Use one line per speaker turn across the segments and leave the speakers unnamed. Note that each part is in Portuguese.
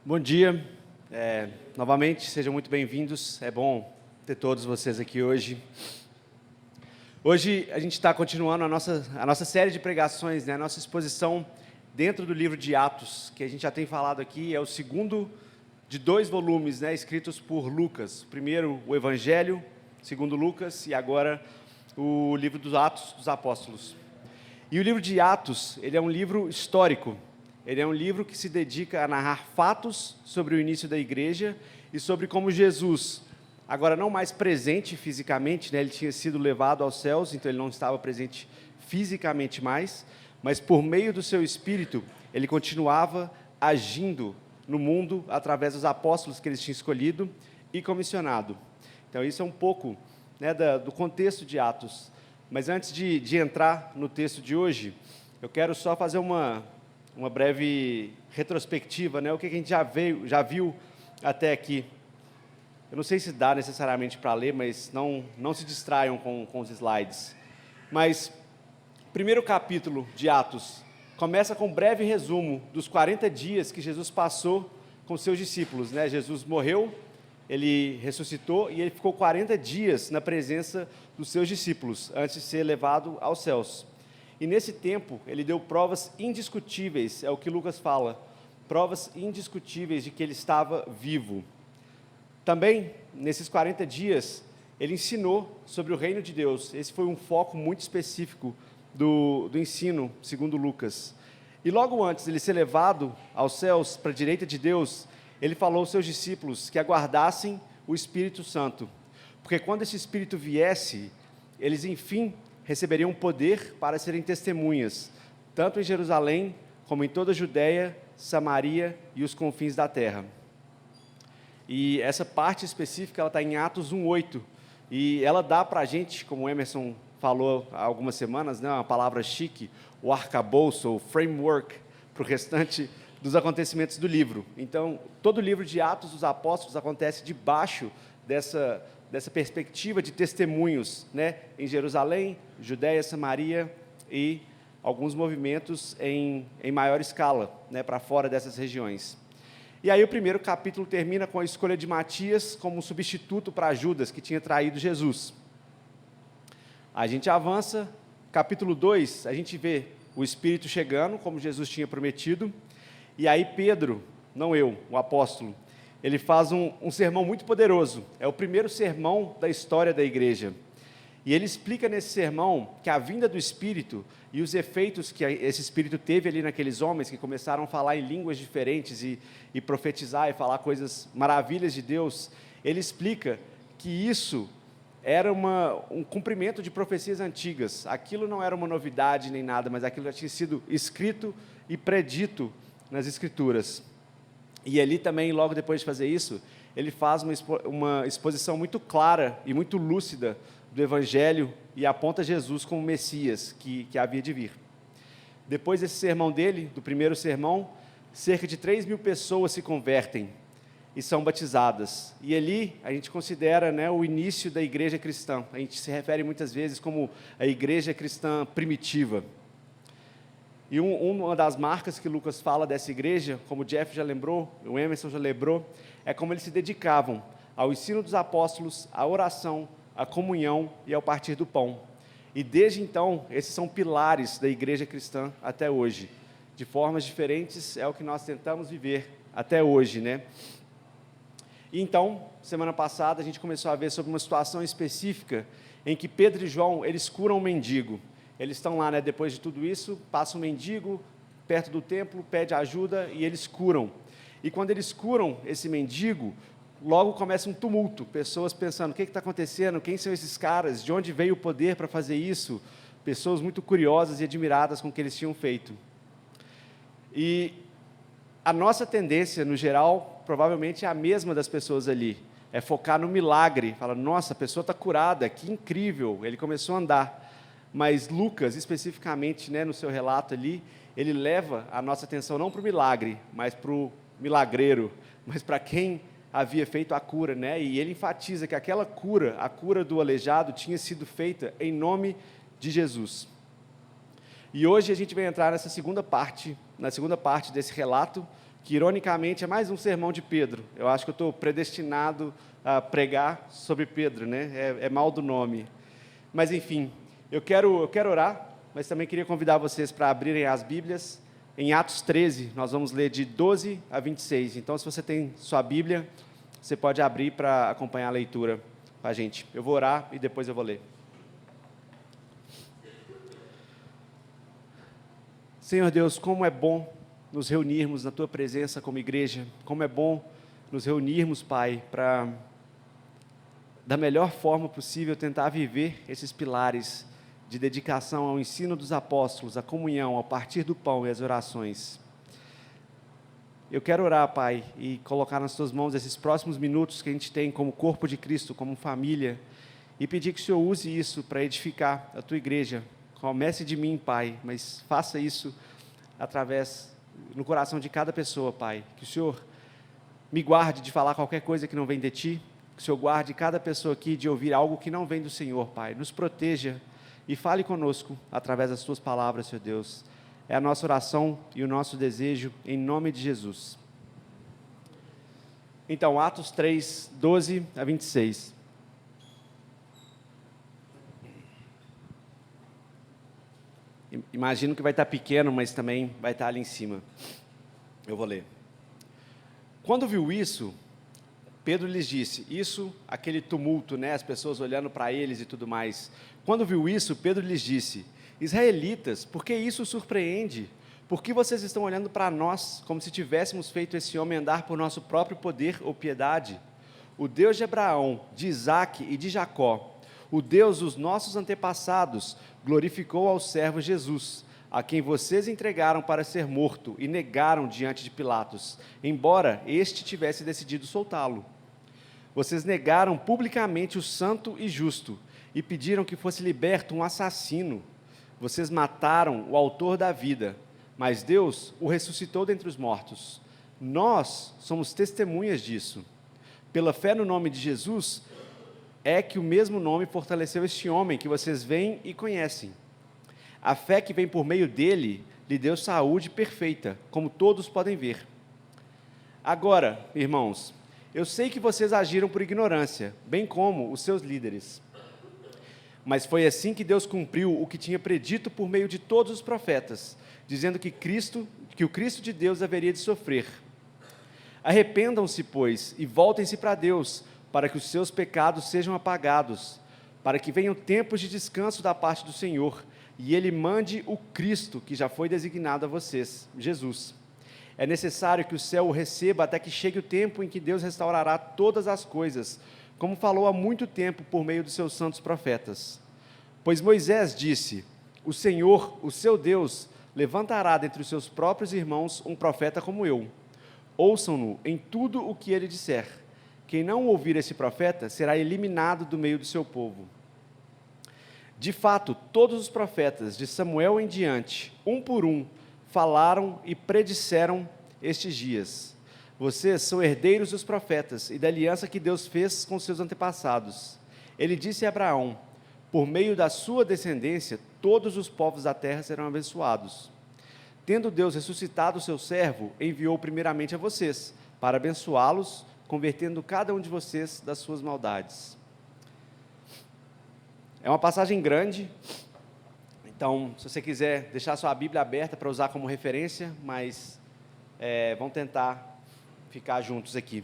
Bom dia, novamente sejam muito bem-vindos, é bom ter todos vocês aqui hoje. Hoje a gente está continuando a nossa série de pregações, a nossa exposição dentro do livro de Atos, que a gente já tem falado aqui, é o segundo de 2 volumes, escritos por Lucas. O primeiro, o Evangelho, segundo Lucas, e agora o livro dos Atos dos Apóstolos. E o livro de Atos, ele é um livro histórico. Ele é um livro que se dedica a narrar fatos sobre o início da igreja e sobre como Jesus, agora não mais presente fisicamente, ele tinha sido levado aos céus, então ele não estava presente fisicamente mais, mas por meio do seu Espírito, ele continuava agindo no mundo através dos apóstolos que eles tinham escolhido e comissionado. Então isso é um pouco do contexto de Atos. Mas antes de entrar no texto de hoje, eu quero só fazer uma breve retrospectiva, o que a gente já viu até aqui. Eu não sei se dá necessariamente para ler, mas não se distraiam com os slides. Mas o primeiro capítulo de Atos começa com um breve resumo dos 40 dias que Jesus passou com seus discípulos. Jesus morreu, ele ressuscitou e ele ficou 40 dias na presença dos seus discípulos, antes de ser levado aos céus. E nesse tempo, ele deu provas indiscutíveis, é o que Lucas fala, provas indiscutíveis de que ele estava vivo. Também, nesses 40 dias, ele ensinou sobre o reino de Deus. Esse foi um foco muito específico do ensino, segundo Lucas. E logo antes de ele ser levado aos céus, para a direita de Deus, ele falou aos seus discípulos que aguardassem o Espírito Santo. Porque quando esse Espírito viesse, eles, enfim, receberiam poder para serem testemunhas, tanto em Jerusalém, como em toda a Judéia, Samaria e os confins da terra. E essa parte específica, ela está em Atos 1:8, e ela dá para a gente, como o Emerson falou há algumas semanas, uma palavra chique, o arcabouço, o framework, para o restante dos acontecimentos do livro. Então, todo o livro de Atos dos Apóstolos acontece debaixo dessa perspectiva de testemunhos, em Jerusalém, Judéia, Samaria e alguns movimentos em maior escala, para fora dessas regiões. E aí o primeiro capítulo termina com a escolha de Matias como substituto para Judas, que tinha traído Jesus. A gente avança, capítulo 2, a gente vê o Espírito chegando, como Jesus tinha prometido, e aí Pedro, não eu, o apóstolo, ele faz um sermão muito poderoso, é o primeiro sermão da história da igreja, e ele explica nesse sermão que a vinda do Espírito e os efeitos que esse Espírito teve ali naqueles homens que começaram a falar em línguas diferentes e profetizar e falar coisas maravilhas de Deus, ele explica que isso era um cumprimento de profecias antigas, aquilo não era uma novidade nem nada, mas aquilo já tinha sido escrito e predito nas Escrituras. E ali também, logo depois de fazer isso, ele faz uma exposição muito clara e muito lúcida do Evangelho e aponta Jesus como Messias, que havia de vir. Depois desse sermão dele, do primeiro sermão, cerca de 3.000 pessoas se convertem e são batizadas. E ali a gente considera o início da igreja cristã. A gente se refere muitas vezes como a igreja cristã primitiva. E uma das marcas que Lucas fala dessa igreja, como o Jeff já lembrou, o Emerson já lembrou, é como eles se dedicavam ao ensino dos apóstolos, à oração, à comunhão e ao partir do pão. E desde então, esses são pilares da igreja cristã até hoje. De formas diferentes, é o que nós tentamos viver até hoje, E então, semana passada, a gente começou a ver sobre uma situação específica em que Pedro e João, eles curam um mendigo. Eles estão lá, depois de tudo isso, passa um mendigo perto do templo, pede ajuda e eles curam. E quando eles curam esse mendigo, logo começa um tumulto, pessoas pensando, o que está acontecendo, quem são esses caras, de onde veio o poder para fazer isso? Pessoas muito curiosas e admiradas com o que eles tinham feito. E a nossa tendência, no geral, provavelmente é a mesma das pessoas ali, é focar no milagre, fala, nossa, a pessoa está curada, que incrível, ele começou a andar. Mas Lucas, especificamente, no seu relato ali, ele leva a nossa atenção não para o milagre, mas para o milagreiro, mas para quem havia feito a cura, E ele enfatiza que aquela cura, a cura do aleijado, tinha sido feita em nome de Jesus. E hoje a gente vai entrar na segunda parte desse relato, que ironicamente é mais um sermão de Pedro. Eu acho que eu estou predestinado a pregar sobre Pedro, né? É mal do nome. Mas, enfim, eu quero orar, mas também queria convidar vocês para abrirem as Bíblias. Em Atos 13, nós vamos ler de 12 a 26. Então, se você tem sua Bíblia, você pode abrir para acompanhar a leitura com a gente. Eu vou orar e depois eu vou ler. Senhor Deus, como é bom nos reunirmos na Tua presença como igreja. Como é bom nos reunirmos, Pai, para, da melhor forma possível, tentar viver esses pilares de dedicação ao ensino dos apóstolos, à comunhão, ao partir do pão e às orações. Eu quero orar, Pai, e colocar nas Tuas mãos esses próximos minutos que a gente tem como corpo de Cristo, como família, e pedir que o Senhor use isso para edificar a Tua igreja. Comece de mim, Pai, mas faça isso no coração de cada pessoa, Pai. Que o Senhor me guarde de falar qualquer coisa que não vem de Ti, que o Senhor guarde cada pessoa aqui de ouvir algo que não vem do Senhor, Pai. Nos proteja e fale conosco através das Tuas palavras, Senhor Deus. É a nossa oração e o nosso desejo, em nome de Jesus. Então, Atos 3, 12 a 26. Imagino que vai estar pequeno, mas também vai estar ali em cima. Eu vou ler. Quando viu isso, Pedro lhes disse, aquele tumulto, né, as pessoas olhando para eles e tudo mais. Quando viu isso, Pedro lhes disse, israelitas, por que isso os surpreende? Por que vocês estão olhando para nós, como se tivéssemos feito esse homem andar por nosso próprio poder ou piedade? O Deus de Abraão, de Isaque e de Jacó, o Deus dos nossos antepassados, glorificou ao servo Jesus, a quem vocês entregaram para ser morto e negaram diante de Pilatos, embora este tivesse decidido soltá-lo. Vocês negaram publicamente o santo e justo e pediram que fosse liberto um assassino. Vocês mataram o autor da vida, mas Deus o ressuscitou dentre os mortos. Nós somos testemunhas disso. Pela fé no nome de Jesus, é que o mesmo nome fortaleceu este homem que vocês veem e conhecem. A fé que vem por meio dele lhe deu saúde perfeita, como todos podem ver. Agora, irmãos, eu sei que vocês agiram por ignorância, bem como os seus líderes. Mas foi assim que Deus cumpriu o que tinha predito por meio de todos os profetas, dizendo que o Cristo de Deus haveria de sofrer. Arrependam-se, pois, e voltem-se para Deus, para que os seus pecados sejam apagados, para que venham tempos de descanso da parte do Senhor, e Ele mande o Cristo, que já foi designado a vocês, Jesus. É necessário que o céu o receba até que chegue o tempo em que Deus restaurará todas as coisas, como falou há muito tempo por meio dos seus santos profetas. Pois Moisés disse, o Senhor, o seu Deus, levantará dentre os seus próprios irmãos um profeta como eu. Ouçam-no em tudo o que ele disser. Quem não ouvir esse profeta será eliminado do meio do seu povo. De fato, todos os profetas, de Samuel em diante, um por um, falaram e predisseram estes dias. Vocês são herdeiros dos profetas e da aliança que Deus fez com seus antepassados. Ele disse a Abraão, por meio da sua descendência, todos os povos da terra serão abençoados. Tendo Deus ressuscitado o seu servo, enviou primeiramente a vocês, para abençoá-los, convertendo cada um de vocês das suas maldades. É uma passagem grande, então, se você quiser deixar sua Bíblia aberta para usar como referência, mas vamos tentar ficar juntos aqui.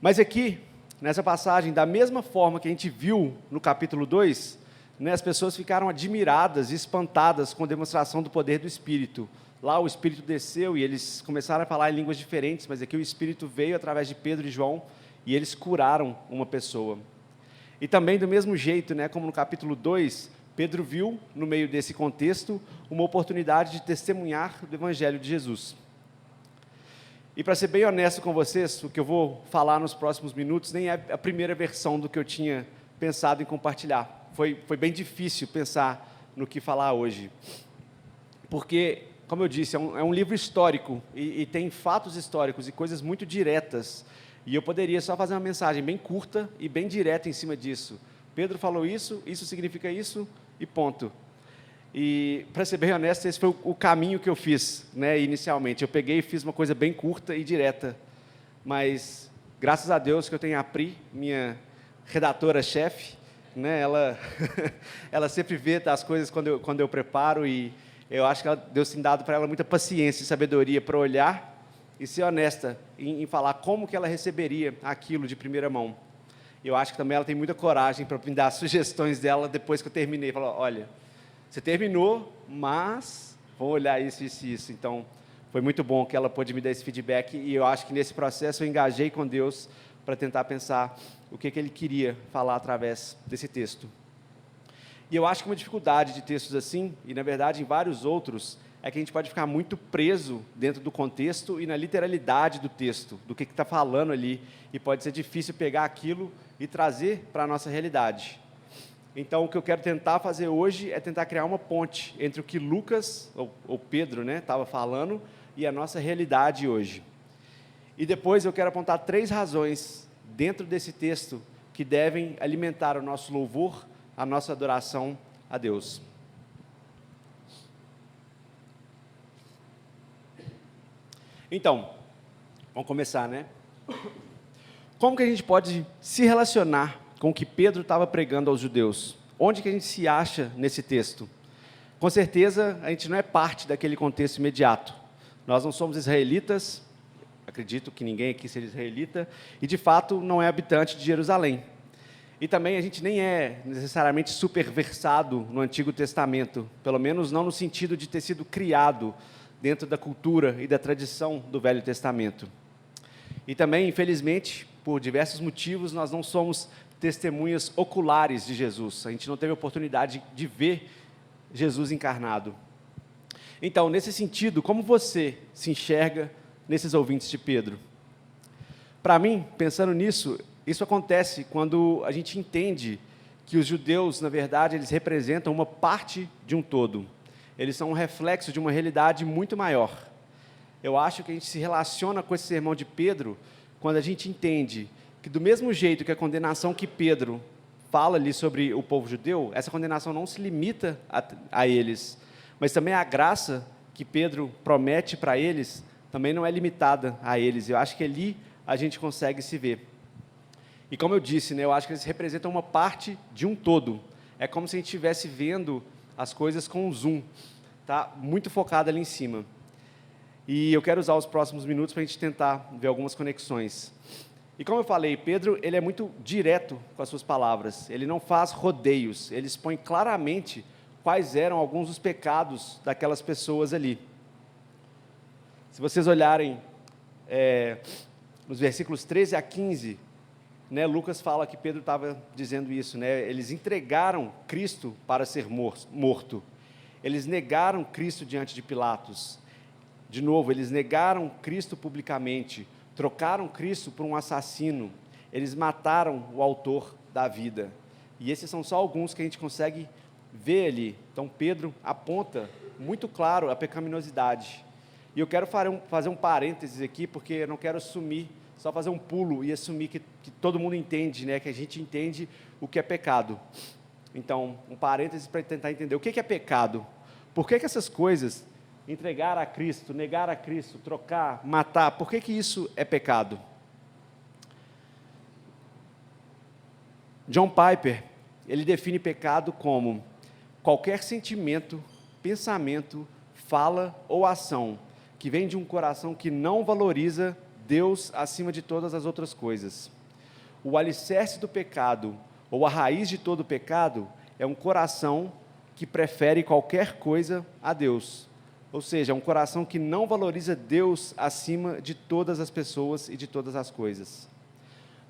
Mas aqui, nessa passagem, da mesma forma que a gente viu no capítulo 2, né, as pessoas ficaram admiradas e espantadas com a demonstração do poder do Espírito. Lá o Espírito desceu e eles começaram a falar em línguas diferentes, mas aqui o Espírito veio através de Pedro e João e eles curaram uma pessoa. E também do mesmo jeito, né, como no capítulo 2, Pedro viu, no meio desse contexto, uma oportunidade de testemunhar do Evangelho de Jesus. E para ser bem honesto com vocês, o que eu vou falar nos próximos minutos nem é a primeira versão do que eu tinha pensado em compartilhar. Foi bem difícil pensar no que falar hoje. Porque, como eu disse, é um livro histórico e tem fatos históricos e coisas muito diretas. E eu poderia só fazer uma mensagem bem curta e bem direta em cima disso. Pedro falou isso, isso significa isso e ponto. E, para ser bem honesto, esse foi o caminho que eu fiz, né, inicialmente. Eu peguei e fiz uma coisa bem curta e direta, mas graças a Deus que eu tenho a Pri, minha redatora-chefe, né, ela sempre vê as coisas quando eu preparo, e eu acho que Deus tem dado para ela muita paciência e sabedoria para olhar e ser honesta em falar como que ela receberia aquilo de primeira mão. Eu acho que também ela tem muita coragem para me dar as sugestões dela depois que eu terminei. Falar, olha, você terminou, mas vou olhar isso, isso e isso. Então, foi muito bom que ela pôde me dar esse feedback, e eu acho que nesse processo eu engajei com Deus para tentar pensar o que Ele queria falar através desse texto. E eu acho que uma dificuldade de textos assim, e na verdade em vários outros, é que a gente pode ficar muito preso dentro do contexto e na literalidade do texto, do que está falando ali, e pode ser difícil pegar aquilo e trazer para a nossa realidade. Então, o que eu quero tentar fazer hoje é tentar criar uma ponte entre o que Lucas, ou Pedro, né, estava falando, e a nossa realidade hoje. E depois eu quero apontar 3 razões dentro desse texto que devem alimentar o nosso louvor, a nossa adoração a Deus. Então, vamos começar, né? Como que a gente pode se relacionar com o que Pedro estava pregando aos judeus? Onde que a gente se acha nesse texto? Com certeza, a gente não é parte daquele contexto imediato. Nós não somos israelitas, acredito que ninguém aqui seja israelita, e de fato não é habitante de Jerusalém. E também a gente nem é necessariamente super versado no Antigo Testamento, pelo menos não no sentido de ter sido criado dentro da cultura e da tradição do Velho Testamento. E também, infelizmente, por diversos motivos, nós não somos testemunhas oculares de Jesus. A gente não teve a oportunidade de ver Jesus encarnado. Então, nesse sentido, como você se enxerga nesses ouvintes de Pedro? Para mim, pensando nisso, isso acontece quando a gente entende que os judeus, na verdade, eles representam uma parte de um todo. Eles são um reflexo de uma realidade muito maior. Eu acho que a gente se relaciona com esse sermão de Pedro quando a gente entende que, do mesmo jeito que a condenação que Pedro fala ali sobre o povo judeu, essa condenação não se limita a eles, mas também a graça que Pedro promete para eles também não é limitada a eles. Eu acho que ali a gente consegue se ver. E como eu disse, né, eu acho que eles representam uma parte de um todo. É como se a gente estivesse vendo as coisas com um zoom, tá? Muito focado ali em cima. E eu quero usar os próximos minutos para a gente tentar ver algumas conexões. E como eu falei, Pedro, ele é muito direto com as suas palavras. Ele não faz rodeios. Ele expõe claramente quais eram alguns dos pecados daquelas pessoas ali. Se vocês olharem nos versículos 13 a 15, né, Lucas fala que Pedro estava dizendo isso, né? Eles entregaram Cristo para ser morto. Eles negaram Cristo diante de Pilatos. De novo, eles negaram Cristo publicamente, trocaram Cristo por um assassino, eles mataram o autor da vida. E esses são só alguns que a gente consegue ver ali. Então, Pedro aponta muito claro a pecaminosidade. E eu quero fazer um parênteses aqui, porque eu não quero assumir, só fazer um pulo e assumir que todo mundo entende, né, que a gente entende o que é pecado. Então, um parênteses para tentar entender o que é pecado. Por que essas coisas, entregar a Cristo, negar a Cristo, trocar, matar, por que isso é pecado? John Piper, ele define pecado como qualquer sentimento, pensamento, fala ou ação que vem de um coração que não valoriza Deus acima de todas as outras coisas. O alicerce do pecado, ou a raiz de todo pecado, é um coração que prefere qualquer coisa a Deus. Ou seja, é um coração que não valoriza Deus acima de todas as pessoas e de todas as coisas.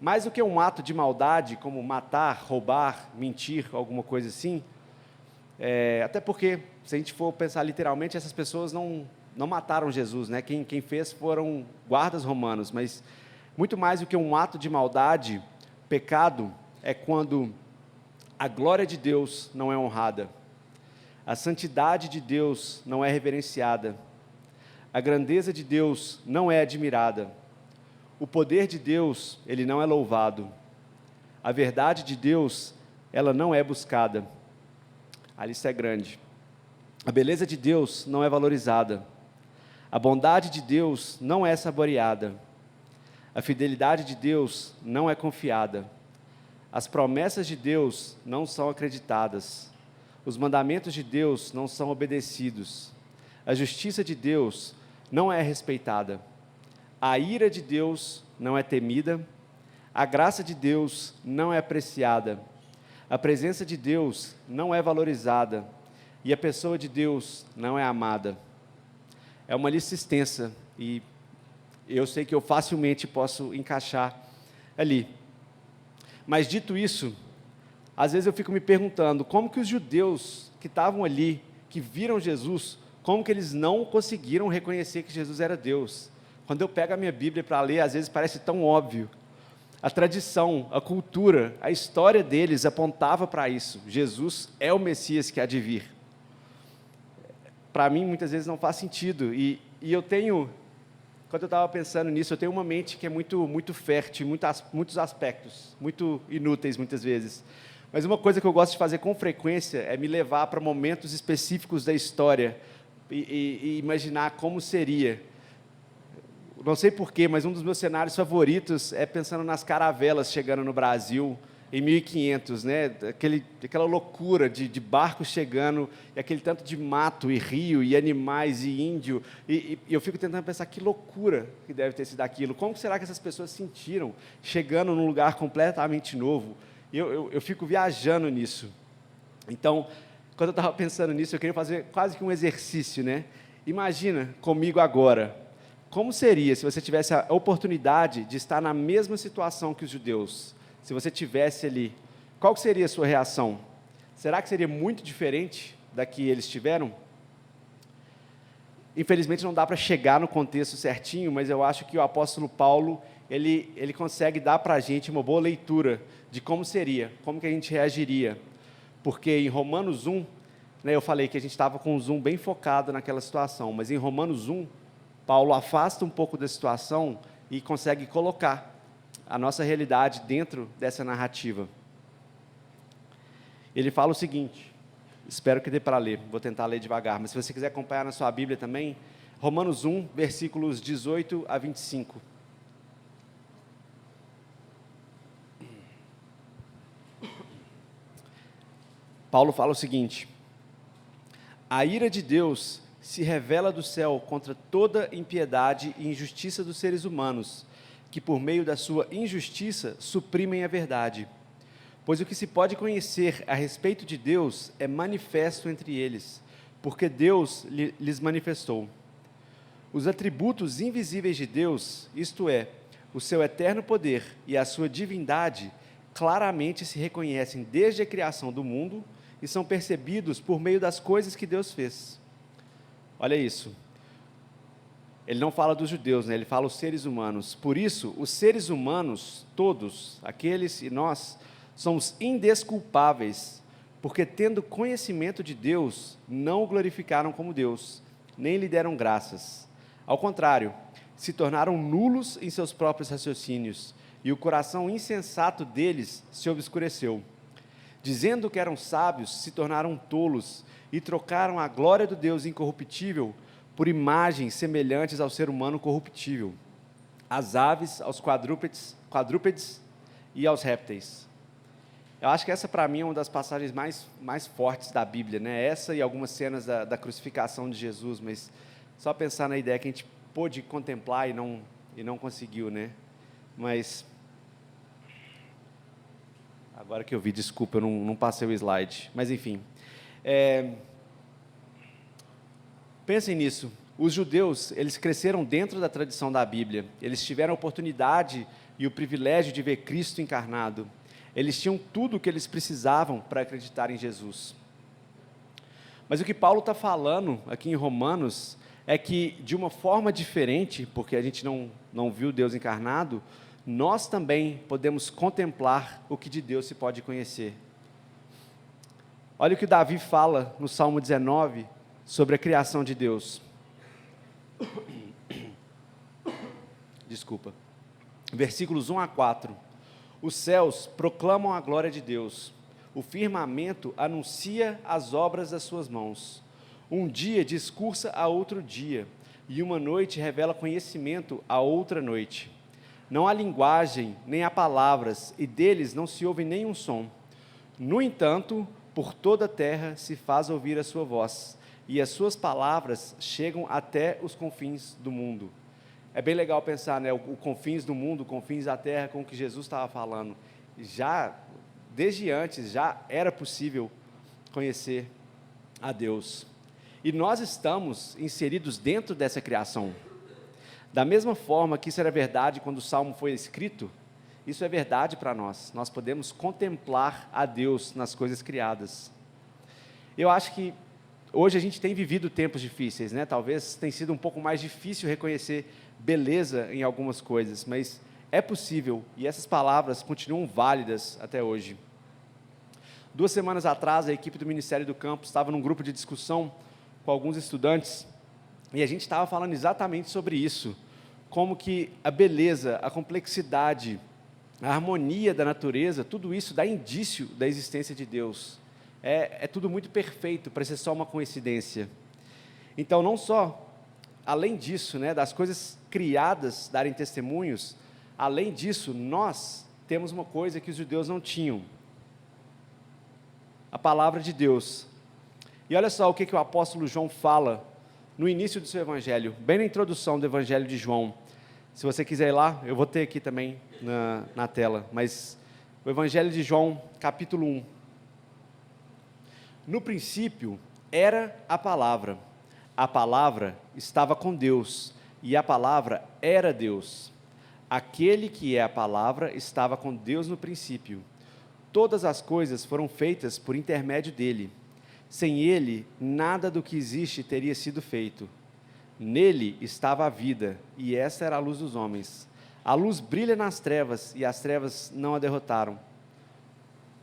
Mais do que um ato de maldade, como matar, roubar, mentir, alguma coisa assim, até porque, se a gente for pensar literalmente, essas pessoas não mataram Jesus, né? Quem fez foram guardas romanos, mas muito mais do que um ato de maldade, pecado é quando a glória de Deus não é honrada, a santidade de Deus não é reverenciada, a grandeza de Deus não é admirada, o poder de Deus, ele não é louvado, a verdade de Deus, ela não é buscada. A lista é grande. A beleza de Deus não é valorizada. A bondade de Deus não é saboreada. A fidelidade de Deus não é confiada. As promessas de Deus não são acreditadas. Os mandamentos de Deus não são obedecidos. A justiça de Deus não é respeitada. A ira de Deus não é temida. A graça de Deus não é apreciada. A presença de Deus não é valorizada. E a pessoa de Deus não é amada. É uma lista extensa e eu sei que eu facilmente posso encaixar ali. Mas dito isso, às vezes eu fico me perguntando como que os judeus que estavam ali, que viram Jesus, como que eles não conseguiram reconhecer que Jesus era Deus? Quando eu pego a minha Bíblia para ler, às vezes parece tão óbvio. A tradição, a cultura, a história deles apontava para isso. Jesus é o Messias que há de vir. Para mim, muitas vezes não faz sentido. E eu tenho, quando eu estava pensando nisso, eu tenho uma mente que é muito fértil, muitos aspectos, muito inúteis muitas vezes. Mas uma coisa que eu gosto de fazer com frequência é me levar para momentos específicos da história e imaginar como seria. Não sei porquê, mas um dos meus cenários favoritos é pensando nas caravelas chegando no Brasil em 1500, né? Aquela loucura de barcos chegando, e aquele tanto de mato, e rio, e animais, e índio, e eu fico tentando pensar que loucura que deve ter sido aquilo, como será que essas pessoas sentiram chegando num lugar completamente novo? Eu fico viajando nisso. Então, quando eu estava pensando nisso, eu queria fazer quase que um exercício, né? Imagina comigo agora, como seria se você tivesse a oportunidade de estar na mesma situação que os judeus? Se você tivesse ali, qual seria a sua reação? Será que seria muito diferente da que eles tiveram? Infelizmente não dá para chegar no contexto certinho, mas eu acho que o apóstolo Paulo, ele consegue dar para a gente uma boa leitura de como seria, como que a gente reagiria. Porque em Romanos 1, né, eu falei que a gente estava com um zoom bem focado naquela situação, mas em Romanos 1, Paulo afasta um pouco da situação e consegue colocar a nossa realidade dentro dessa narrativa. Ele fala o seguinte, espero que dê para ler, vou tentar ler devagar, mas se você quiser acompanhar na sua Bíblia também, Romanos 1, versículos 18 a 25. Paulo fala o seguinte: a ira de Deus se revela do céu contra toda impiedade e injustiça dos seres humanos, que por meio da sua injustiça suprimem a verdade. Pois o que se pode conhecer a respeito de Deus é manifesto entre eles, porque Deus lhes manifestou. Os atributos invisíveis de Deus, isto é, o seu eterno poder e a sua divindade, claramente se reconhecem desde a criação do mundo e são percebidos por meio das coisas que Deus fez. Olha isso. Ele não fala dos judeus, né? Ele fala os seres humanos. Por isso, os seres humanos, todos, aqueles e nós, somos indesculpáveis, porque tendo conhecimento de Deus, não o glorificaram como Deus, nem lhe deram graças. Ao contrário, se tornaram nulos em seus próprios raciocínios, e o coração insensato deles se obscureceu. Dizendo que eram sábios, se tornaram tolos, e trocaram a glória do Deus incorruptível por imagens semelhantes ao ser humano corruptível, às aves, aos quadrúpedes e aos répteis. Eu acho que essa, para mim, é uma das passagens mais fortes da Bíblia, né? Essa e algumas cenas da crucificação de Jesus, mas só pensar na ideia que a gente pôde contemplar e não conseguiu, né? Mas, agora que eu vi, desculpa, eu não passei o slide, mas enfim. Pensem nisso, os judeus, eles cresceram dentro da tradição da Bíblia, eles tiveram a oportunidade e o privilégio de ver Cristo encarnado, eles tinham tudo o que eles precisavam para acreditar em Jesus. Mas o que Paulo está falando aqui em Romanos é que, de uma forma diferente, porque a gente não viu Deus encarnado, nós também podemos contemplar o que de Deus se pode conhecer. Olha o que Davi fala no Salmo 19, sobre a criação de Deus. Desculpa. Versículos 1 a 4. Os céus proclamam a glória de Deus. O firmamento anuncia as obras das suas mãos. Um dia discursa a outro dia, e uma noite revela conhecimento a outra noite. Não há linguagem, nem há palavras, e deles não se ouve nenhum som. No entanto, por toda a terra se faz ouvir a sua voz, e as suas palavras chegam até os confins do mundo. É bem legal pensar, né, o confins do mundo, confins da terra, com o que Jesus estava falando. Já, desde antes, já era possível conhecer a Deus. E nós estamos inseridos dentro dessa criação. Da mesma forma que isso era verdade quando o Salmo foi escrito, isso é verdade para nós. Nós podemos contemplar a Deus nas coisas criadas. Eu acho que hoje a gente tem vivido tempos difíceis, né? Talvez tenha sido um pouco mais difícil reconhecer beleza em algumas coisas, mas é possível, e essas palavras continuam válidas até hoje. 2 semanas atrás, a equipe do Ministério do Campo estava num grupo de discussão com alguns estudantes, e a gente estava falando exatamente sobre isso, como que a beleza, a complexidade, a harmonia da natureza, tudo isso dá indício da existência de Deus. É tudo muito perfeito para ser só uma coincidência. Então, não só, além disso, né, das coisas criadas darem testemunhos, além disso, nós temos uma coisa que os judeus não tinham: a palavra de Deus. E olha só o que o apóstolo João fala no início do seu evangelho, bem na introdução do evangelho de João. Se você quiser ir lá, eu vou ter aqui também na tela, mas o evangelho de João, capítulo 1. No princípio era a palavra estava com Deus, e a palavra era Deus. Aquele que é a palavra estava com Deus no princípio. Todas as coisas foram feitas por intermédio dele. Sem ele, nada do que existe teria sido feito. Nele estava a vida, e essa era a luz dos homens. A luz brilha nas trevas, e as trevas não a derrotaram.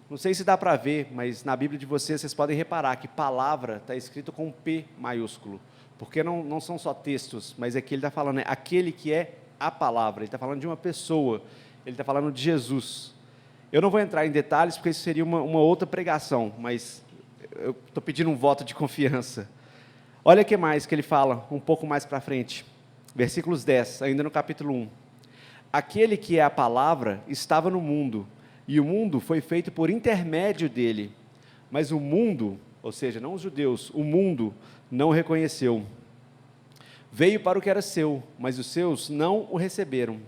Não sei se dá para ver, mas na Bíblia de vocês podem reparar que palavra está escrito com P maiúsculo, porque não são só textos, mas aqui ele está falando, aquele que é a palavra, ele está falando de uma pessoa, ele está falando de Jesus. Eu não vou entrar em detalhes, porque isso seria uma outra pregação, mas eu estou pedindo um voto de confiança. Olha o que mais que ele fala, um pouco mais para frente, versículos 10, ainda no capítulo 1. Aquele que é a palavra estava no mundo, e o mundo foi feito por intermédio dele, mas o mundo, ou seja, não os judeus, o mundo não o reconheceu. Veio para o que era seu, mas os seus não o receberam.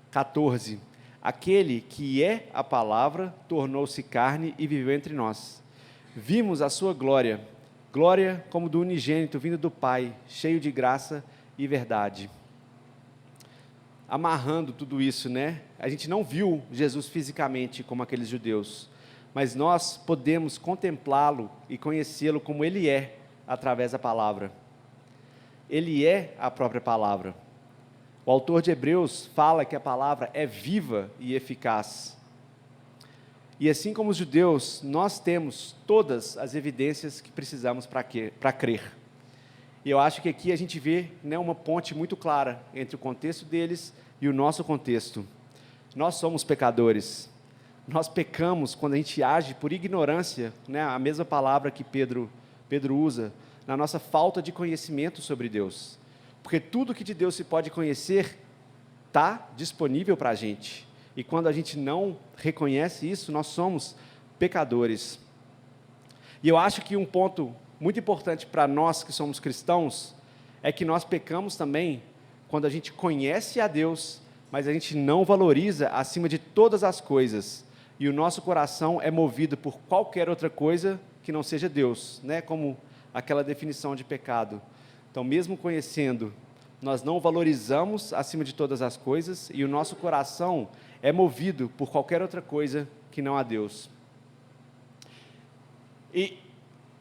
14. Aquele que é a palavra tornou-se carne e viveu entre nós. Vimos a sua glória, glória como do unigênito vindo do Pai, cheio de graça e verdade. Amarrando tudo isso, né? A gente não viu Jesus fisicamente como aqueles judeus, mas nós podemos contemplá-lo e conhecê-lo como ele é, através da palavra. Ele é a própria palavra. O autor de Hebreus fala que a palavra é viva e eficaz. E assim como os judeus, nós temos todas as evidências que precisamos para crer. E eu acho que aqui a gente vê, né, uma ponte muito clara entre o contexto deles e o nosso contexto. Nós somos pecadores. Nós pecamos quando a gente age por ignorância, né, a mesma palavra que Pedro usa, na nossa falta de conhecimento sobre Deus. Porque tudo que de Deus se pode conhecer está disponível para a gente. E quando a gente não reconhece isso, nós somos pecadores. E eu acho que um ponto muito importante para nós que somos cristãos é que nós pecamos também quando a gente conhece a Deus, mas a gente não valoriza acima de todas as coisas, e o nosso coração é movido por qualquer outra coisa que não seja Deus, né? Como aquela definição de pecado. Então, mesmo conhecendo, nós não valorizamos acima de todas as coisas, e o nosso coração é movido por qualquer outra coisa que não a Deus. E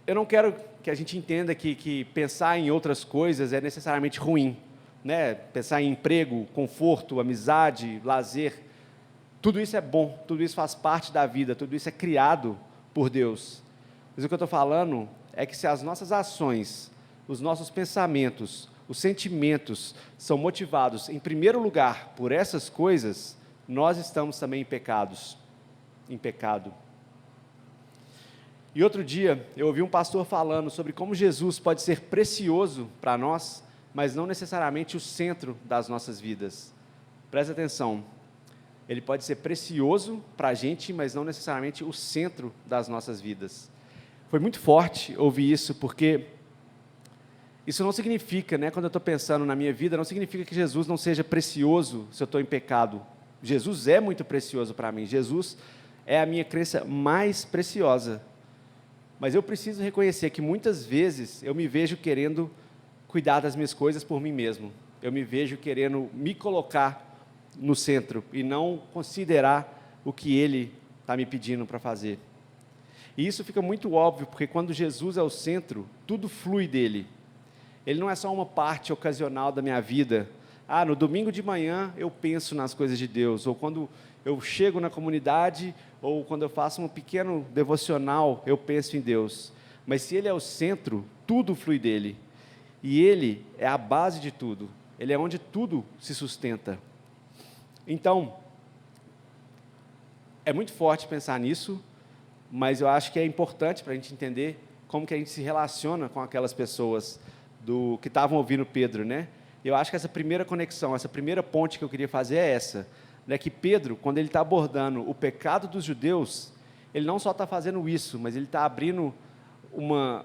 eu não quero que a gente entenda que pensar em outras coisas é necessariamente ruim, né? Pensar em emprego, conforto, amizade, lazer, tudo isso é bom, tudo isso faz parte da vida, tudo isso é criado por Deus. Mas o que eu estou falando é que se as nossas ações, os nossos pensamentos, os sentimentos são motivados, em primeiro lugar, por essas coisas, nós estamos também em pecado. E outro dia, eu ouvi um pastor falando sobre como Jesus pode ser precioso para nós, mas não necessariamente o centro das nossas vidas. Presta atenção, ele pode ser precioso para a gente, mas não necessariamente o centro das nossas vidas. Foi muito forte ouvir isso, porque isso não significa, quando eu estou pensando na minha vida, não significa que Jesus não seja precioso se eu estou em pecado. Jesus é muito precioso para mim, Jesus é a minha crença mais preciosa. Mas eu preciso reconhecer que muitas vezes eu me vejo querendo cuidar das minhas coisas por mim mesmo. Eu me vejo querendo me colocar no centro e não considerar o que Ele está me pedindo para fazer. E isso fica muito óbvio, porque quando Jesus é o centro, tudo flui dele. Ele não é só uma parte ocasional da minha vida. No domingo de manhã eu penso nas coisas de Deus, ou quando eu chego na comunidade, ou quando eu faço um pequeno devocional, eu penso em Deus. Mas se Ele é o centro, tudo flui dele. E Ele é a base de tudo. Ele é onde tudo se sustenta. Então, é muito forte pensar nisso, mas eu acho que é importante para a gente entender como que a gente se relaciona com aquelas pessoas que estavam ouvindo Pedro, Eu acho que essa primeira conexão, essa primeira ponte que eu queria fazer é essa, que Pedro, quando ele está abordando o pecado dos judeus, ele não só está fazendo isso, mas ele está abrindo uma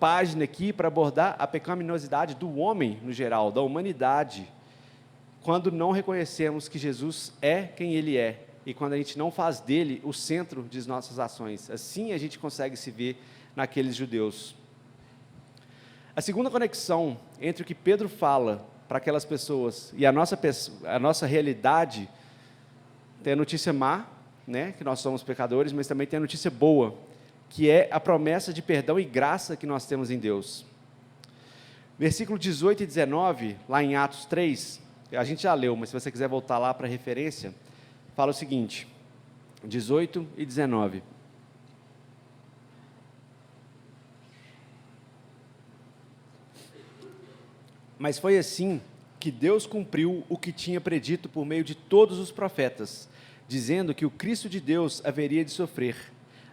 página aqui para abordar a pecaminosidade do homem no geral, da humanidade, quando não reconhecemos que Jesus é quem Ele é, e quando a gente não faz dele o centro de nossas ações. Assim a gente consegue se ver naqueles judeus. A segunda conexão entre o que Pedro fala para aquelas pessoas e a nossa realidade, tem a notícia má, que nós somos pecadores, mas também tem a notícia boa, que é a promessa de perdão e graça que nós temos em Deus. Versículo 18 e 19, lá em Atos 3, a gente já leu, mas se você quiser voltar lá para referência, fala o seguinte, 18 e 19. Mas foi assim que Deus cumpriu o que tinha predito por meio de todos os profetas, dizendo que o Cristo de Deus haveria de sofrer.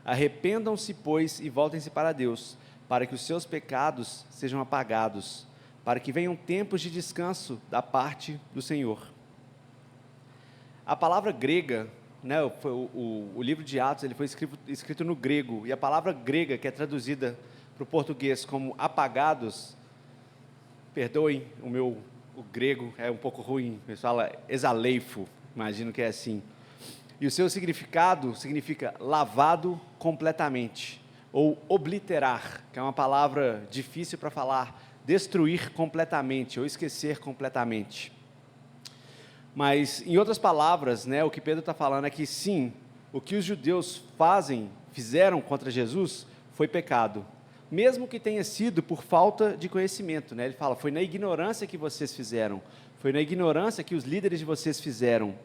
Arrependam-se, pois, e voltem-se para Deus, para que os seus pecados sejam apagados, para que venham tempos de descanso da parte do Senhor. A palavra grega, o livro de Atos, ele foi escrito no grego, e a palavra grega, que é traduzida para o português como apagados, perdoem o grego é um pouco ruim, mas fala exaleifo, imagino que é assim. E o seu significado significa lavado completamente, ou obliterar, que é uma palavra difícil para falar, destruir completamente, ou esquecer completamente. Mas, em outras palavras, o que Pedro está falando é que sim, o que os judeus fizeram contra Jesus foi pecado, mesmo que tenha sido por falta de conhecimento, Ele fala, foi na ignorância que vocês fizeram, foi na ignorância que os líderes de vocês fizeram.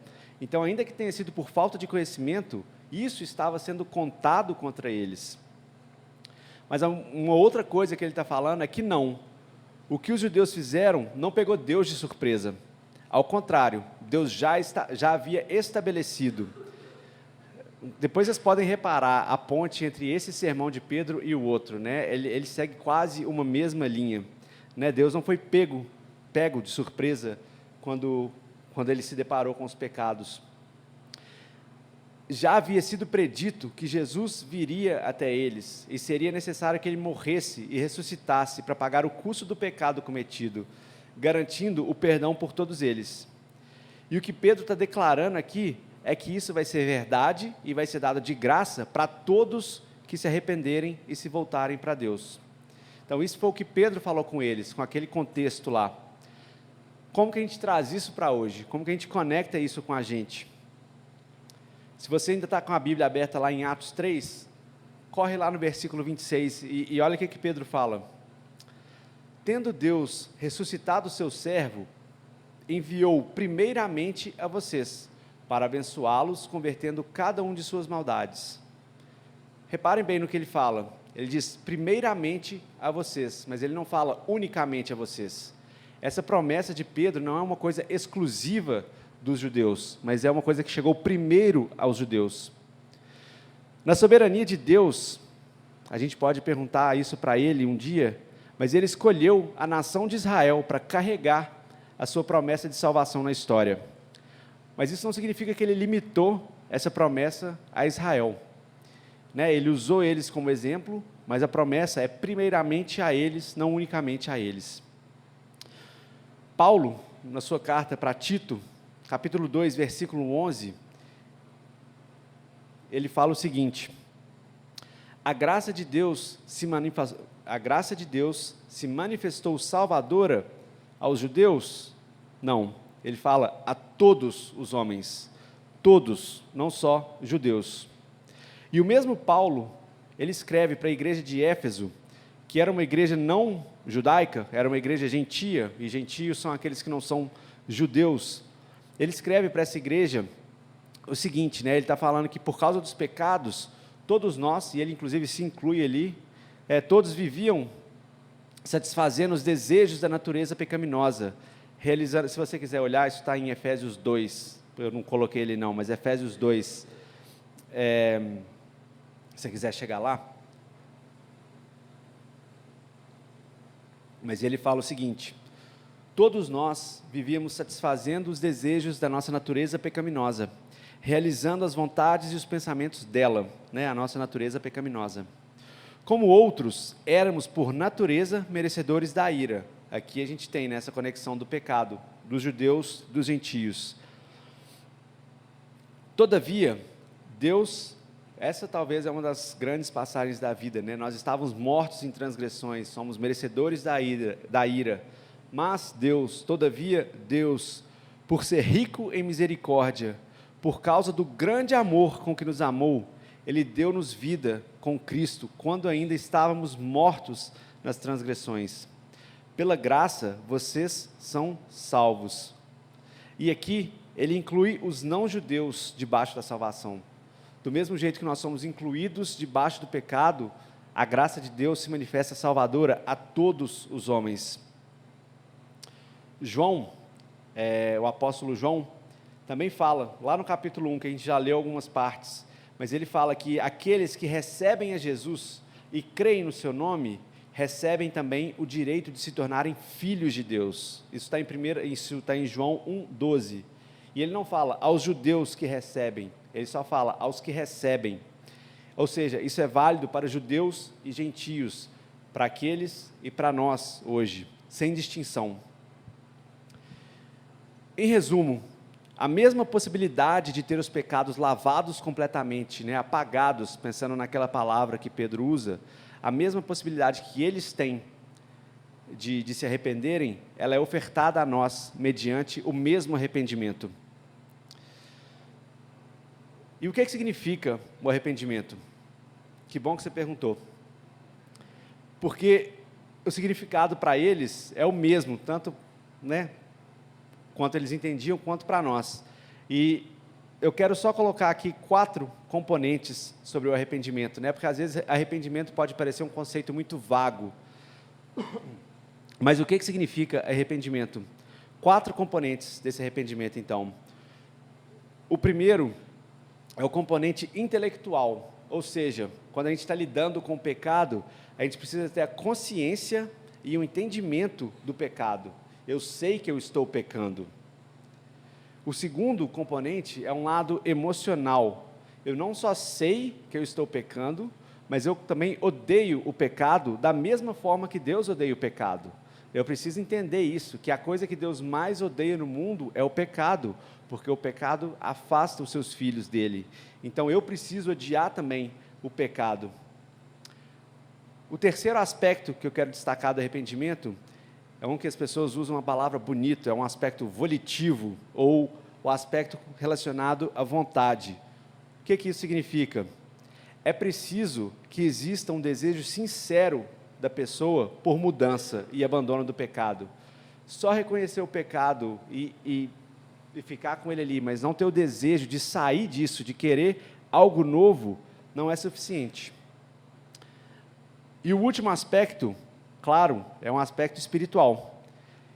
Então, ainda que tenha sido por falta de conhecimento, isso estava sendo contado contra eles. Mas uma outra coisa que ele está falando é que não, o que os judeus fizeram não pegou Deus de surpresa. Ao contrário, Deus já havia estabelecido. Depois vocês podem reparar a ponte entre esse sermão de Pedro e o outro, Ele segue quase uma mesma linha, Deus não foi pego de surpresa quando ele se deparou com os pecados. Já havia sido predito que Jesus viria até eles e seria necessário que ele morresse e ressuscitasse para pagar o custo do pecado cometido, garantindo o perdão por todos eles. E o que Pedro está declarando aqui é que isso vai ser verdade e vai ser dado de graça para todos que se arrependerem e se voltarem para Deus. Então, isso foi o que Pedro falou com eles, com aquele contexto lá. Como que a gente traz isso para hoje? Como que a gente conecta isso com a gente? Se você ainda está com a Bíblia aberta lá em Atos 3, corre lá no versículo 26 e olha o que Pedro fala. Tendo Deus ressuscitado o seu servo, enviou primeiramente a vocês, para abençoá-los, convertendo cada um de suas maldades. Reparem bem no que ele fala. Ele diz primeiramente a vocês, mas ele não fala unicamente a vocês. Essa promessa de Pedro não é uma coisa exclusiva dos judeus, mas é uma coisa que chegou primeiro aos judeus. Na soberania de Deus, a gente pode perguntar isso para ele um dia, mas ele escolheu a nação de Israel para carregar a sua promessa de salvação na história. Mas isso não significa que ele limitou essa promessa a Israel. Ele usou eles como exemplo, mas a promessa é primeiramente a eles, não unicamente a eles. Paulo, na sua carta para Tito, capítulo 2, versículo 11, ele fala o seguinte: a graça de Deus se manifestou salvadora aos judeus? Não, ele fala a todos os homens, todos, não só judeus. E o mesmo Paulo, ele escreve para a igreja de Éfeso, que era uma igreja não judaica, era uma igreja gentia, e gentios são aqueles que não são judeus. Ele escreve para essa igreja o seguinte, ele está falando que por causa dos pecados, todos nós, e ele inclusive se inclui ali, todos viviam satisfazendo os desejos da natureza pecaminosa, realizando, se você quiser olhar, isso está em Efésios 2, eu não coloquei ele não, mas Efésios 2, se você quiser chegar lá, mas ele fala o seguinte: todos nós vivíamos satisfazendo os desejos da nossa natureza pecaminosa, realizando as vontades e os pensamentos dela, a nossa natureza pecaminosa. Como outros, éramos por natureza merecedores da ira. Aqui a gente tem essa conexão do pecado, dos judeus, dos gentios. Todavia, Deus, essa talvez é uma das grandes passagens da vida, nós estávamos mortos em transgressões, somos merecedores da ira, mas Deus, todavia Deus, por ser rico em misericórdia, por causa do grande amor com que nos amou, Ele deu-nos vida com Cristo, quando ainda estávamos mortos nas transgressões. Pela graça, vocês são salvos. E aqui, ele inclui os não-judeus debaixo da salvação. Do mesmo jeito que nós somos incluídos debaixo do pecado, a graça de Deus se manifesta salvadora a todos os homens. João, o apóstolo João, também fala, lá no capítulo 1, que a gente já leu algumas partes, mas ele fala que aqueles que recebem a Jesus e creem no seu nome, recebem também o direito de se tornarem filhos de Deus. Isso está em João 1,12. E ele não fala aos judeus que recebem, ele só fala aos que recebem. Ou seja, isso é válido para judeus e gentios, para aqueles e para nós hoje, sem distinção. Em resumo, a mesma possibilidade de ter os pecados lavados completamente, apagados, pensando naquela palavra que Pedro usa, a mesma possibilidade que eles têm de se arrependerem, ela é ofertada a nós, mediante o mesmo arrependimento. E o que significa o arrependimento? Que bom que você perguntou. Porque o significado para eles é o mesmo, tanto, quanto eles entendiam, quanto para nós. E eu quero só colocar aqui 4 componentes sobre o arrependimento, porque às vezes arrependimento pode parecer um conceito muito vago. Mas o que significa arrependimento? 4 componentes desse arrependimento, então. O primeiro é o componente intelectual, ou seja, quando a gente está lidando com o pecado, a gente precisa ter a consciência e o entendimento do pecado. Eu sei que eu estou pecando. O segundo componente é um lado emocional. Eu não só sei que eu estou pecando, mas eu também odeio o pecado da mesma forma que Deus odeia o pecado. Eu preciso entender isso, que a coisa que Deus mais odeia no mundo é o pecado, porque o pecado afasta os seus filhos dele. Então eu preciso odiar também o pecado. O terceiro aspecto que eu quero destacar do arrependimento é um que as pessoas usam uma palavra bonita, é um aspecto volitivo, ou o aspecto relacionado à vontade. O que isso significa? É preciso que exista um desejo sincero da pessoa por mudança e abandono do pecado. Só reconhecer o pecado e ficar com ele ali, mas não ter o desejo de sair disso, de querer algo novo, não é suficiente. E o último aspecto, claro, é um aspecto espiritual.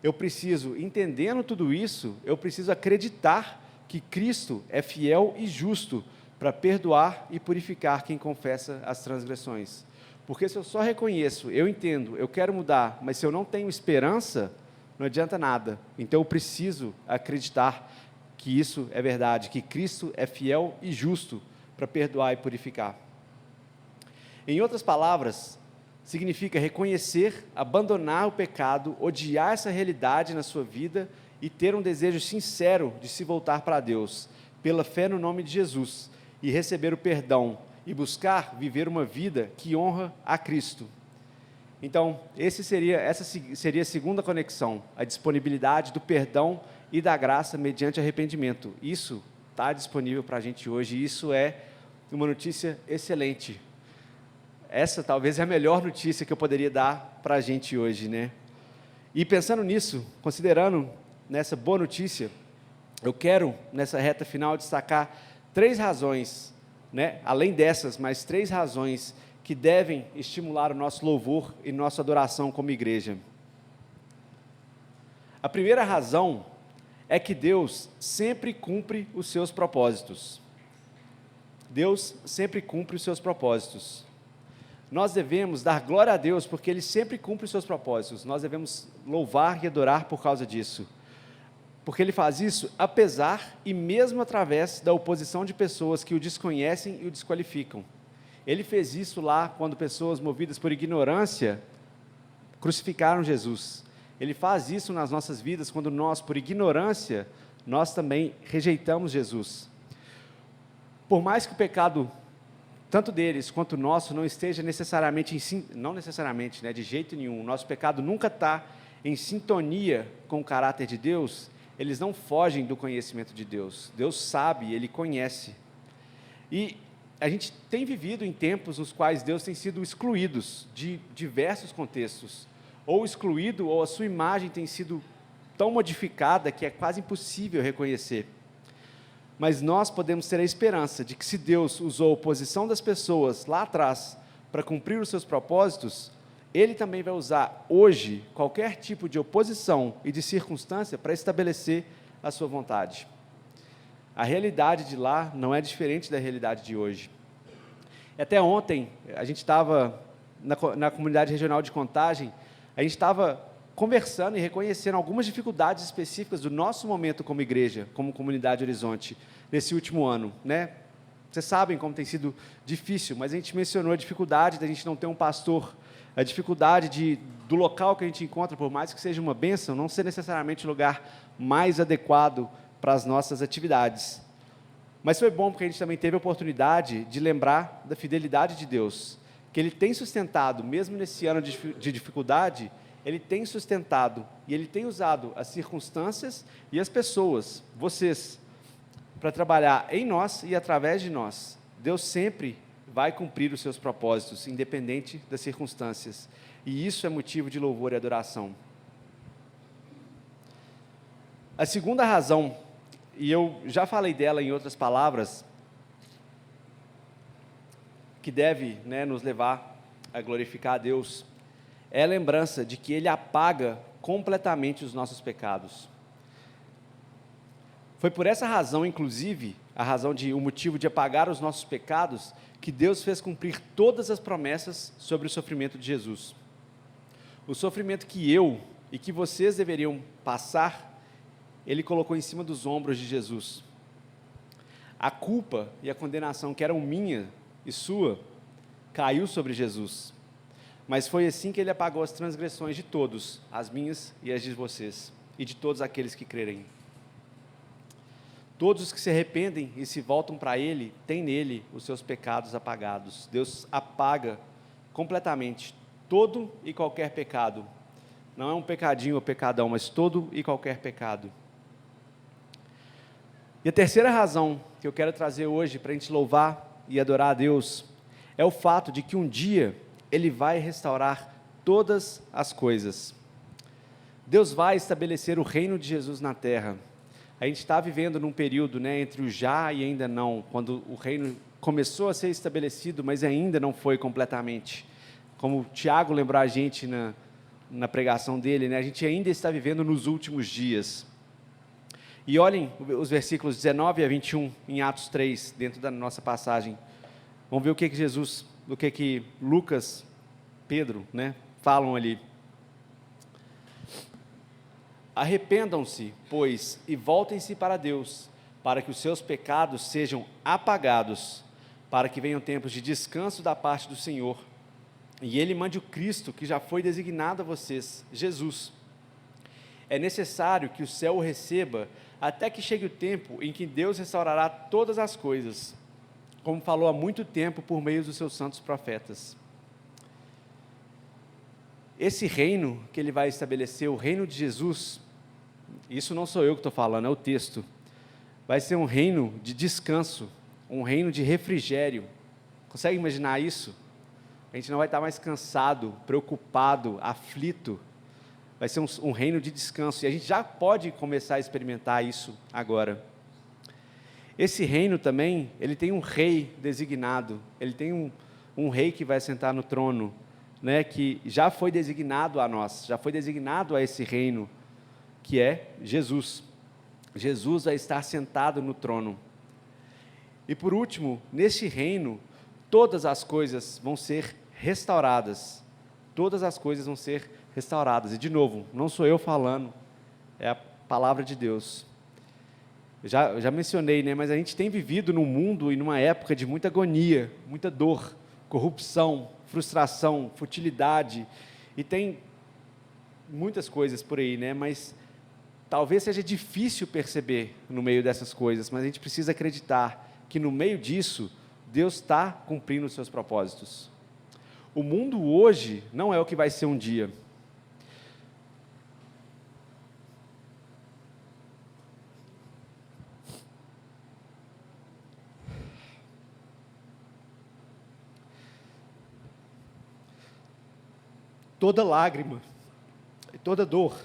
Eu preciso, entendendo tudo isso, eu preciso acreditar que Cristo é fiel e justo para perdoar e purificar quem confessa as transgressões. Porque se eu só reconheço, eu entendo, eu quero mudar, mas se eu não tenho esperança, não adianta nada. Então eu preciso acreditar que isso é verdade, que Cristo é fiel e justo para perdoar e purificar. Em outras palavras, significa reconhecer, abandonar o pecado, odiar essa realidade na sua vida e ter um desejo sincero de se voltar para Deus, pela fé no nome de Jesus, e receber o perdão, e buscar viver uma vida que honra a Cristo. Então, essa seria a segunda conexão, a disponibilidade do perdão e da graça mediante arrependimento. Isso está disponível para a gente hoje, e isso é uma notícia excelente. Essa talvez é a melhor notícia que eu poderia dar para a gente hoje, né? E pensando nisso, considerando nessa boa notícia, eu quero, nessa reta final, destacar 3 razões, né? Além dessas, mais 3 razões que devem estimular o nosso louvor e nossa adoração como igreja. A primeira razão é que Deus sempre cumpre os seus propósitos. Deus sempre cumpre os seus propósitos. Nós devemos dar glória a Deus porque Ele sempre cumpre os seus propósitos. Nós devemos louvar e adorar por causa disso. Porque Ele faz isso apesar e mesmo através da oposição de pessoas que o desconhecem e o desqualificam. Ele fez isso lá quando pessoas movidas por ignorância crucificaram Jesus. Ele faz isso nas nossas vidas quando nós, por ignorância, nós também rejeitamos Jesus. Por mais que o pecado, tanto deles quanto o nosso, não esteja necessariamente, não necessariamente, né, de jeito nenhum, o nosso pecado nunca está em sintonia com o caráter de Deus, eles não fogem do conhecimento de Deus. Deus sabe, Ele conhece. E a gente tem vivido em tempos nos quais Deus tem sido excluído de diversos contextos, ou excluído, ou a sua imagem tem sido tão modificada que é quase impossível reconhecer. Mas nós podemos ter a esperança de que se Deus usou a oposição das pessoas lá atrás para cumprir os seus propósitos, Ele também vai usar hoje qualquer tipo de oposição e de circunstância para estabelecer a sua vontade. A realidade de lá não é diferente da realidade de hoje. Até ontem, a gente estava na comunidade regional de Contagem, a gente estava conversando e reconhecendo algumas dificuldades específicas do nosso momento como igreja, como comunidade Horizonte, nesse último ano, né? Vocês sabem como tem sido difícil, mas a gente mencionou a dificuldade da gente não ter um pastor, a dificuldade do local que a gente encontra, por mais que seja uma bênção, não ser necessariamente o lugar mais adequado para as nossas atividades. Mas foi bom porque a gente também teve a oportunidade de lembrar da fidelidade de Deus, que Ele tem sustentado, mesmo nesse ano de dificuldade, Ele tem sustentado e Ele tem usado as circunstâncias e as pessoas, vocês, para trabalhar em nós e através de nós. Deus sempre vai cumprir os seus propósitos, independente das circunstâncias. E isso é motivo de louvor e adoração. A segunda razão, e eu já falei dela em outras palavras, que deve, né, nos levar a glorificar a Deus, é a lembrança de que Ele apaga completamente os nossos pecados. Foi por essa razão, inclusive, o motivo de apagar os nossos pecados, que Deus fez cumprir todas as promessas sobre o sofrimento de Jesus. O sofrimento que eu e que vocês deveriam passar, Ele colocou em cima dos ombros de Jesus. A culpa e a condenação que eram minha e sua, caiu sobre Jesus. Mas foi assim que Ele apagou as transgressões de todos, as minhas e as de vocês, e de todos aqueles que crerem. Todos os que se arrependem e se voltam para Ele, têm nele os seus pecados apagados. Deus apaga completamente todo e qualquer pecado. Não é um pecadinho ou pecadão, mas todo e qualquer pecado. E a terceira razão que eu quero trazer hoje para a gente louvar e adorar a Deus é o fato de que um dia Ele vai restaurar todas as coisas. Deus vai estabelecer o reino de Jesus na terra. A gente está vivendo num período, né, entre o já e ainda não, quando o reino começou a ser estabelecido, mas ainda não foi completamente. Como o Tiago lembrou a gente na pregação dele, né, a gente ainda está vivendo nos últimos dias. E olhem os versículos 19 a 21 em Atos 3, dentro da nossa passagem. Vamos ver o que Jesus, o que Lucas, Pedro, né, falam ali. Arrependam-se, pois, e voltem-se para Deus, para que os seus pecados sejam apagados, para que venham tempos de descanso da parte do Senhor, e Ele mande o Cristo, que já foi designado a vocês, Jesus. É necessário que o céu o receba, até que chegue o tempo em que Deus restaurará todas as coisas, como falou há muito tempo por meio dos seus santos profetas. Esse reino que Ele vai estabelecer, o reino de Jesus, isso não sou eu que estou falando, é o texto, vai ser um reino de descanso, um reino de refrigério. Consegue imaginar isso? A gente não vai estar mais cansado, preocupado, aflito. Vai ser um reino de descanso, e a gente já pode começar a experimentar isso agora. Esse reino também, ele tem um rei designado, ele tem um rei que vai sentar no trono, né, que já foi designado a nós, já foi designado a esse reino, que é Jesus. Jesus vai estar sentado no trono. E por último, neste reino, todas as coisas vão ser restauradas. Todas as coisas vão ser restauradas. E de novo, não sou eu falando, é a palavra de Deus. Eu já mencionei, né, mas a gente tem vivido num mundo e numa época de muita agonia, muita dor, corrupção, frustração, futilidade, e tem muitas coisas por aí, né, mas talvez seja difícil perceber no meio dessas coisas, mas a gente precisa acreditar que no meio disso, Deus está cumprindo os seus propósitos. O mundo hoje não é o que vai ser um dia. Toda lágrima, toda dor,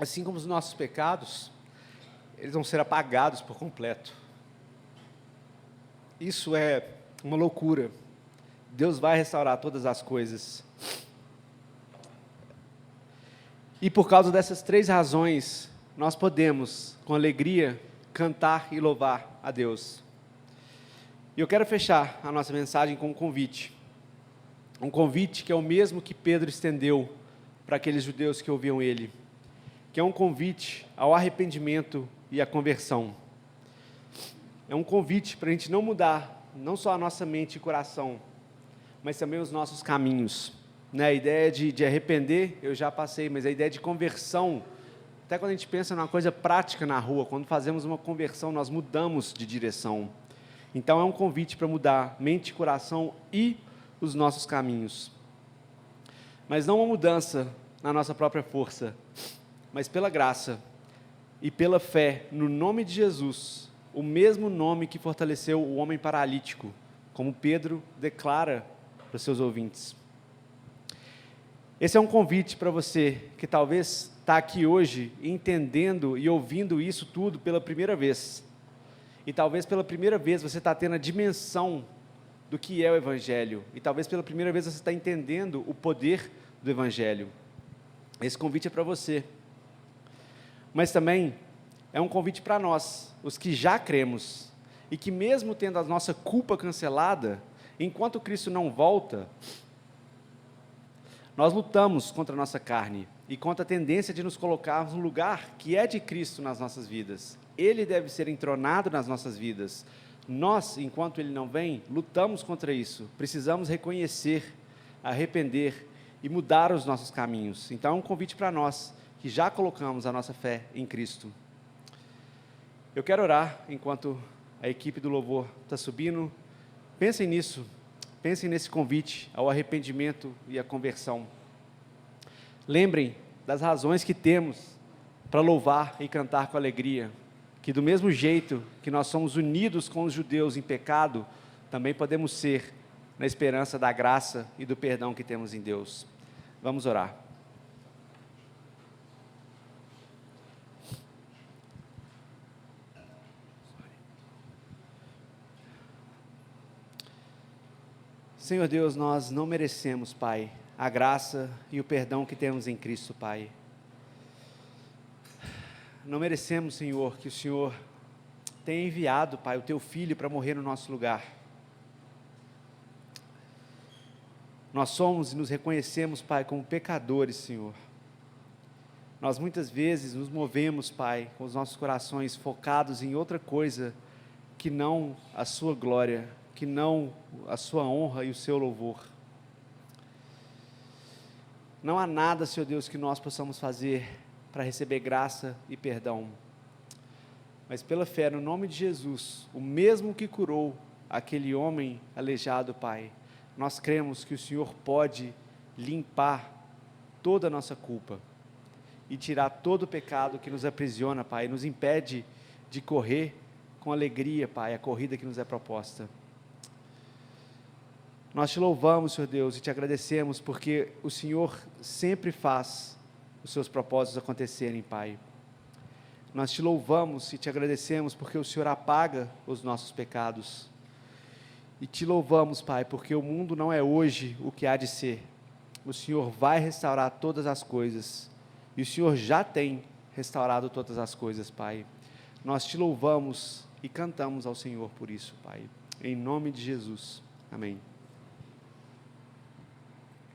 assim como os nossos pecados, eles vão ser apagados por completo. Isso é uma loucura. Deus vai restaurar todas as coisas. E por causa dessas 3 razões, nós podemos, com alegria, cantar e louvar a Deus. E eu quero fechar a nossa mensagem com um convite. Um convite que é o mesmo que Pedro estendeu para aqueles judeus que ouviam ele, que é um convite ao arrependimento e à conversão. É um convite para a gente não mudar, não só a nossa mente e coração, mas também os nossos caminhos. Né? A ideia de arrepender, eu já passei, mas a ideia de conversão, até quando a gente pensa numa coisa prática na rua, quando fazemos uma conversão, nós mudamos de direção. Então é um convite para mudar mente, coração e os nossos caminhos. Mas não uma mudança na nossa própria força, mas pela graça e pela fé no nome de Jesus, o mesmo nome que fortaleceu o homem paralítico, como Pedro declara para os seus ouvintes. Esse é um convite para você que talvez está aqui hoje entendendo e ouvindo isso tudo pela primeira vez. E talvez pela primeira vez você está tendo a dimensão do que é o Evangelho. E talvez pela primeira vez você está entendendo o poder do Evangelho. Esse convite é para você. Mas também é um convite para nós, os que já cremos, e que mesmo tendo a nossa culpa cancelada, enquanto Cristo não volta, nós lutamos contra a nossa carne e contra a tendência de nos colocarmos no lugar que é de Cristo nas nossas vidas. Ele deve ser entronado nas nossas vidas. Nós, enquanto Ele não vem, lutamos contra isso. Precisamos reconhecer, arrepender e mudar os nossos caminhos. Então é um convite para nós, que já colocamos a nossa fé em Cristo. Eu quero orar enquanto a equipe do louvor está subindo. Pensem nisso, pensem nesse convite ao arrependimento e à conversão. Lembrem das razões que temos para louvar e cantar com alegria, que do mesmo jeito que nós somos unidos com os judeus em pecado, também podemos ser na esperança da graça e do perdão que temos em Deus. Vamos orar. Senhor Deus, nós não merecemos, Pai, a graça e o perdão que temos em Cristo, Pai. não merecemos, Senhor, que o Senhor tenha enviado, Pai, o Teu Filho para morrer no nosso lugar. Nós somos e nos reconhecemos, Pai, como pecadores, Senhor. Nós muitas vezes nos movemos, Pai, com os nossos corações focados em outra coisa que não a Sua glória, que não a Sua honra e o Seu louvor. Não há nada, Senhor Deus, que nós possamos fazer para receber graça e perdão. Mas pela fé, no nome de Jesus, o mesmo que curou aquele homem aleijado, Pai, nós cremos que o Senhor pode limpar toda a nossa culpa e tirar todo o pecado que nos aprisiona, Pai, e nos impede de correr com alegria, Pai, a corrida que nos é proposta. Nós te louvamos, Senhor Deus, e te agradecemos porque o Senhor sempre faz os seus propósitos acontecerem, Pai. Nós te louvamos e te agradecemos porque o Senhor apaga os nossos pecados. E te louvamos, Pai, porque o mundo não é hoje o que há de ser. O Senhor vai restaurar todas as coisas. E o Senhor já tem restaurado todas as coisas, Pai. Nós te louvamos e cantamos ao Senhor por isso, Pai. Em nome de Jesus. Amém.